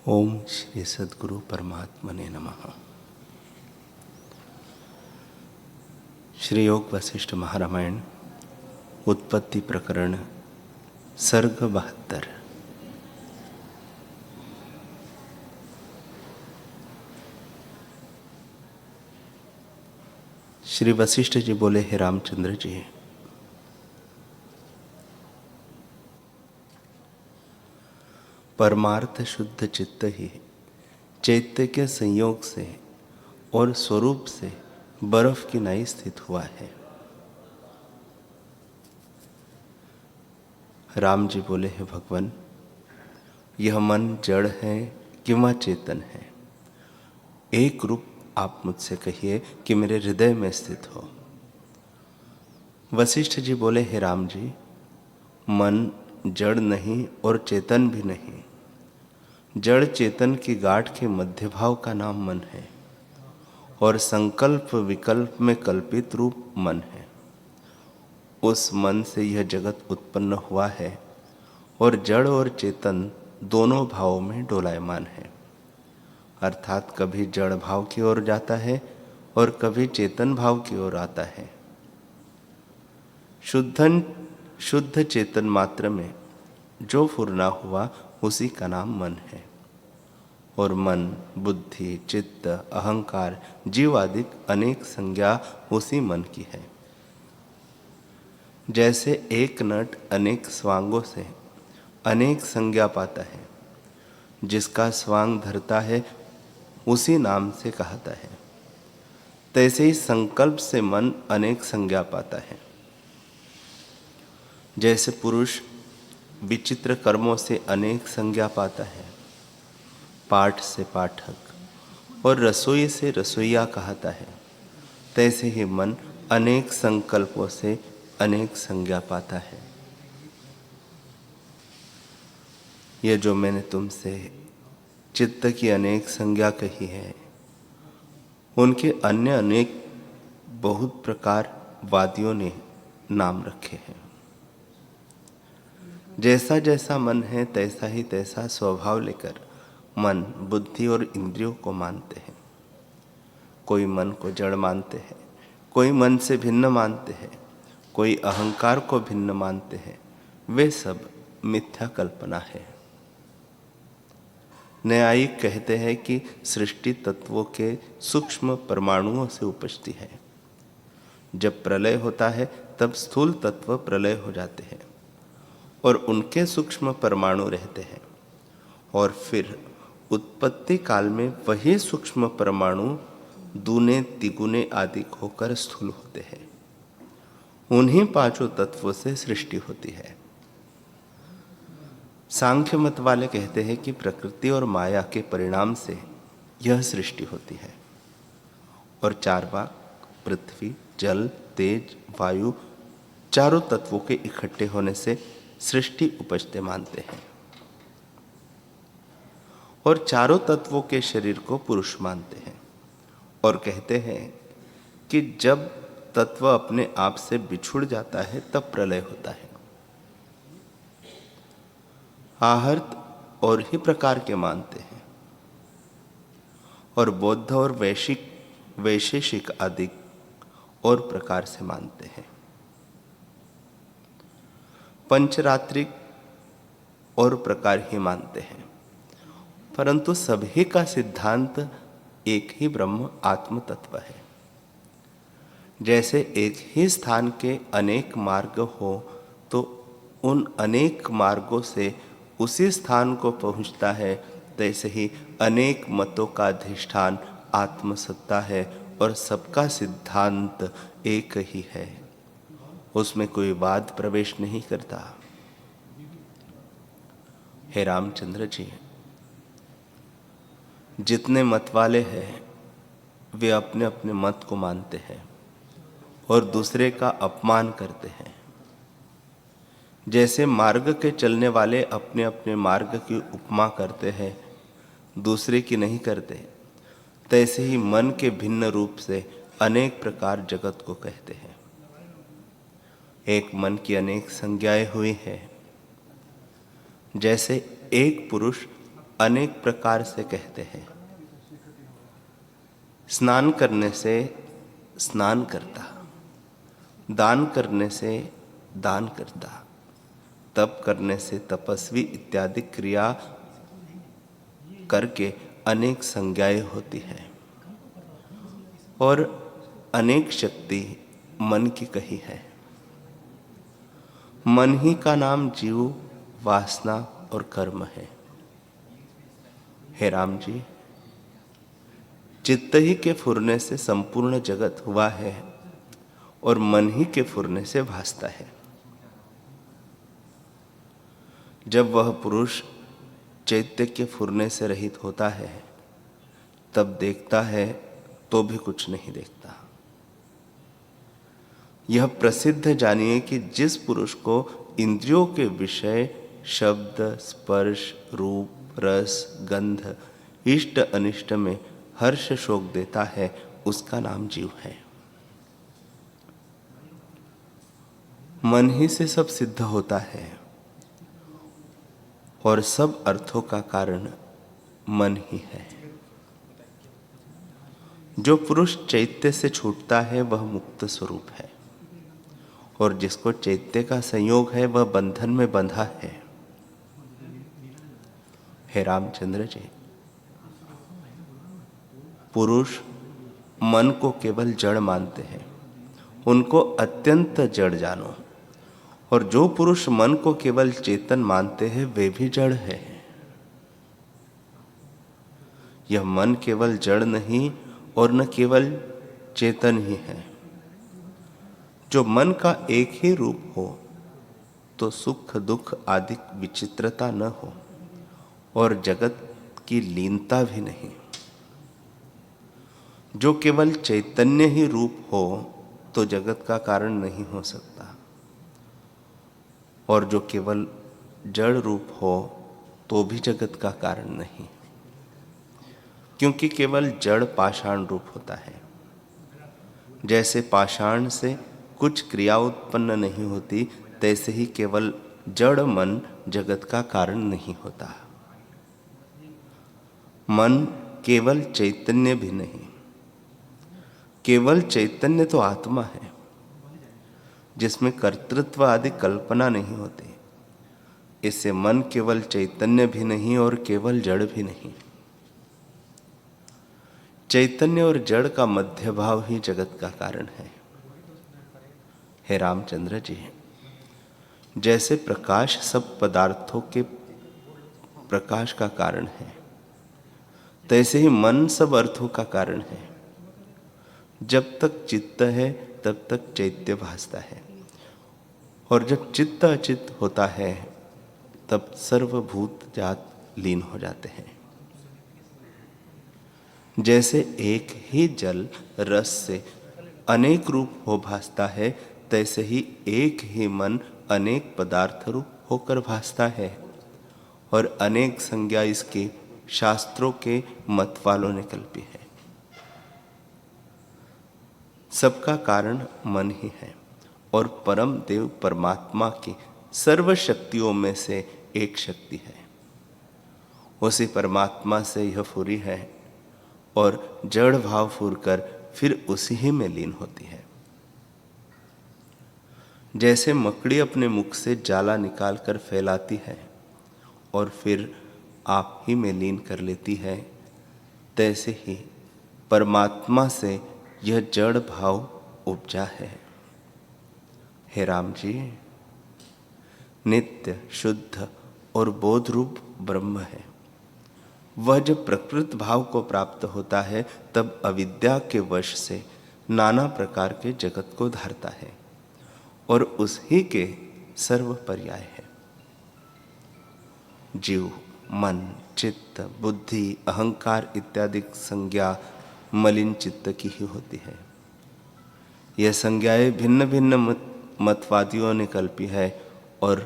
ओम श्री सद्गुरु परमात्मने नमः। श्री योग वशिष्ठ महारामायण उत्पत्ति प्रकरण सर्ग 72। श्री वशिष्ठ जी बोले, हे रामचंद्र जी, परमार्थ शुद्ध चित्त ही चैत्य के संयोग से और स्वरूप से बर्फ की नाई स्थित हुआ है। राम जी बोले, हे भगवान, यह मन जड़ है कि वह चेतन है? एक रूप आप मुझसे कहिए कि मेरे हृदय में स्थित हो। वशिष्ठ जी बोले, हे राम जी, मन जड़ नहीं और चेतन भी नहीं। जड़ चेतन की गांठ के मध्य भाव का नाम मन है और संकल्प विकल्प में कल्पित रूप मन है। उस मन से यह जगत उत्पन्न हुआ है और जड़ और चेतन दोनों भावों में डोलायमान है, अर्थात कभी जड़ भाव की ओर जाता है और कभी चेतन भाव की ओर आता है। शुद्ध चेतन मात्र में जो फुरना हुआ उसी का नाम मन है और मन, बुद्धि, चित्त, अहंकार, जीव आदि अनेक संज्ञा उसी मन की है। जैसे एक नट अनेक स्वांगों से अनेक संज्ञा पाता है, जिसका स्वांग धरता है उसी नाम से कहता है, तैसे ही संकल्प से मन अनेक संज्ञा पाता है। जैसे पुरुष विचित्र कर्मों से अनेक संज्ञा पाता है, पाठ से पाठक और रसोई से रसोइया कहता है, तैसे ही मन अनेक संकल्पों से अनेक संज्ञा पाता है। ये जो मैंने तुमसे चित्त की अनेक संज्ञा कही है, उनके अन्य अनेक बहुत प्रकार वादियों ने नाम रखे हैं। जैसा जैसा मन है तैसा ही तैसा स्वभाव लेकर मन बुद्धि और इंद्रियों को मानते हैं। कोई मन को जड़ मानते हैं, कोई मन से भिन्न मानते हैं, कोई अहंकार को भिन्न मानते हैं। वे सब मिथ्या कल्पना है। न्यायिक कहते हैं कि सृष्टि तत्वों के सूक्ष्म परमाणुओं से उपजती है। जब प्रलय होता है तब स्थूल तत्व प्रलय हो जाते हैं और उनके सूक्ष्म परमाणु रहते हैं, और फिर उत्पत्ति काल में वही सूक्ष्म परमाणु दूने तिगुने आदि होकर स्थूल होते हैं। उन्हीं पांचों तत्वों से सृष्टि होती है। सांख्य मत वाले कहते हैं कि प्रकृति और माया के परिणाम से यह सृष्टि होती है, और चार भाग पृथ्वी, जल, तेज, वायु चारों तत्वों के इकट्ठे होने से सृष्टि उपजते मानते हैं, और चारों तत्वों के शरीर को पुरुष मानते हैं और कहते हैं कि जब तत्व अपने आप से बिछुड़ जाता है तब प्रलय होता है। आहर्त और ही प्रकार के मानते हैं, और बौद्ध और वैशेषिक आदि और प्रकार से मानते हैं। पंचरात्रिक और प्रकार ही मानते हैं, परंतु सभी का सिद्धांत एक ही ब्रह्म आत्म तत्व है। जैसे एक ही स्थान के अनेक मार्ग हो तो उन अनेक मार्गों से उसी स्थान को पहुंचता है, तैसे ही अनेक मतों का अधिष्ठान आत्मसत्ता है और सबका सिद्धांत एक ही है। उसमें कोई वाद प्रवेश नहीं करता। हे रामचंद्र जी, जितने मत वाले हैं वे अपने अपने मत को मानते हैं और दूसरे का अपमान करते हैं। जैसे मार्ग के चलने वाले अपने अपने मार्ग की उपमा करते हैं, दूसरे की नहीं करते, तैसे ही मन के भिन्न रूप से अनेक प्रकार जगत को कहते हैं। एक मन की अनेक संज्ञाएं हुई है। जैसे एक पुरुष अनेक प्रकार से कहते हैं। स्नान करने से स्नान करता, दान करने से दान करता, तप करने से तपस्वी इत्यादि क्रिया करके अनेक संज्ञाएं होती है और अनेक शक्ति मन की कही है। मन ही का नाम जीव, वासना और कर्म है। हे राम जी, चित्त ही के फुरने से संपूर्ण जगत हुआ है और मन ही के फुरने से भासता है। जब वह पुरुष चैत्य के फुरने से रहित होता है तब देखता है तो भी कुछ नहीं देखता। यह प्रसिद्ध जानिए कि जिस पुरुष को इंद्रियों के विषय शब्द, स्पर्श, रूप, रस, गंध, इष्ट अनिष्ट में हर्ष शोक देता है उसका नाम जीव है। मन ही से सब सिद्ध होता है और सब अर्थों का कारण मन ही है। जो पुरुष चैत्य से छूटता है वह मुक्त स्वरूप है और जिसको चैत्य का संयोग है वह बंधन में बंधा है। हे रामचंद्र जी, पुरुष मन को केवल जड़ मानते हैं, उनको अत्यंत जड़ जानो, और जो पुरुष मन को केवल चेतन मानते हैं वे भी जड़ है। यह मन केवल जड़ नहीं और न केवल चेतन ही है। जो मन का एक ही रूप हो तो सुख दुख आदि विचित्रता न हो और जगत की लीनता भी नहीं। जो केवल चैतन्य ही रूप हो तो जगत का कारण नहीं हो सकता और जो केवल जड़ रूप हो तो भी जगत का कारण नहीं, क्योंकि केवल जड़ पाषाण रूप होता है। जैसे पाषाण से कुछ क्रिया उत्पन्न नहीं होती, तैसे ही केवल जड़ मन जगत का कारण नहीं होता। मन केवल चैतन्य भी नहीं, केवल चैतन्य तो आत्मा है जिसमें कर्तृत्व आदि कल्पना नहीं होती। इससे मन केवल चैतन्य भी नहीं और केवल जड़ भी नहीं। चैतन्य और जड़ का मध्य भाव ही जगत का कारण है। हे रामचंद्र जी, जैसे प्रकाश सब पदार्थों के प्रकाश का कारण है, तैसे ही मन सब अर्थों का कारण है। जब तक चित्त है तब तक चैत्य भासता है और जब चित्त अचित्त होता है तब सर्वभूत जात लीन हो जाते हैं। जैसे एक ही जल रस से अनेक रूप हो भासता है, तैसे ही एक ही मन अनेक पदार्थ रूप होकर भासता है और अनेक संज्ञा इसके शास्त्रों के मत वालों ने कल्पी है। सबका कारण मन ही है और परम देव परमात्मा की सर्व शक्तियों में से एक शक्ति है। उसी परमात्मा से यह फुरी है और जड़ भाव फूरकर फिर उसी ही में लीन होती है। जैसे मकड़ी अपने मुख से जाला निकालकर फैलाती है और फिर आप ही में लीन कर लेती है, तैसे ही परमात्मा से यह जड़ भाव उपजा है। हे राम जी, नित्य शुद्ध और बोध रूप ब्रह्म है। वह जब प्रकृत भाव को प्राप्त होता है तब अविद्या के वश से नाना प्रकार के जगत को धारता है और उसी के सर्व पर्याय है। जीव, मन, चित्त, बुद्धि, अहंकार इत्यादि संज्ञा मलिन चित्त की ही होती है। यह संज्ञाएं भिन्न भिन्न मतवादियों ने कल्पी है और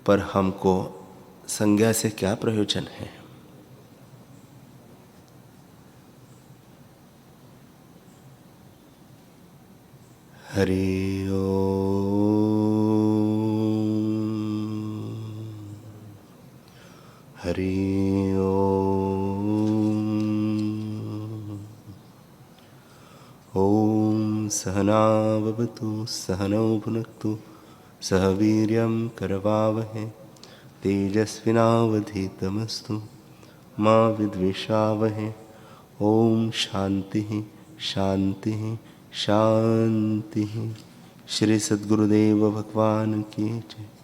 पर हमको संज्ञा से क्या प्रयोजन है। हरि ओम हरि ओम। ॐ सहनाववतु सहनौ भुनक्तु सह वीर्यं करवावहै तेजस्विनावधीतमस्तु मा विद्विषावहै। ॐ शांति शांति शांति। श्री सद्गुरुदेव भगवान की जय।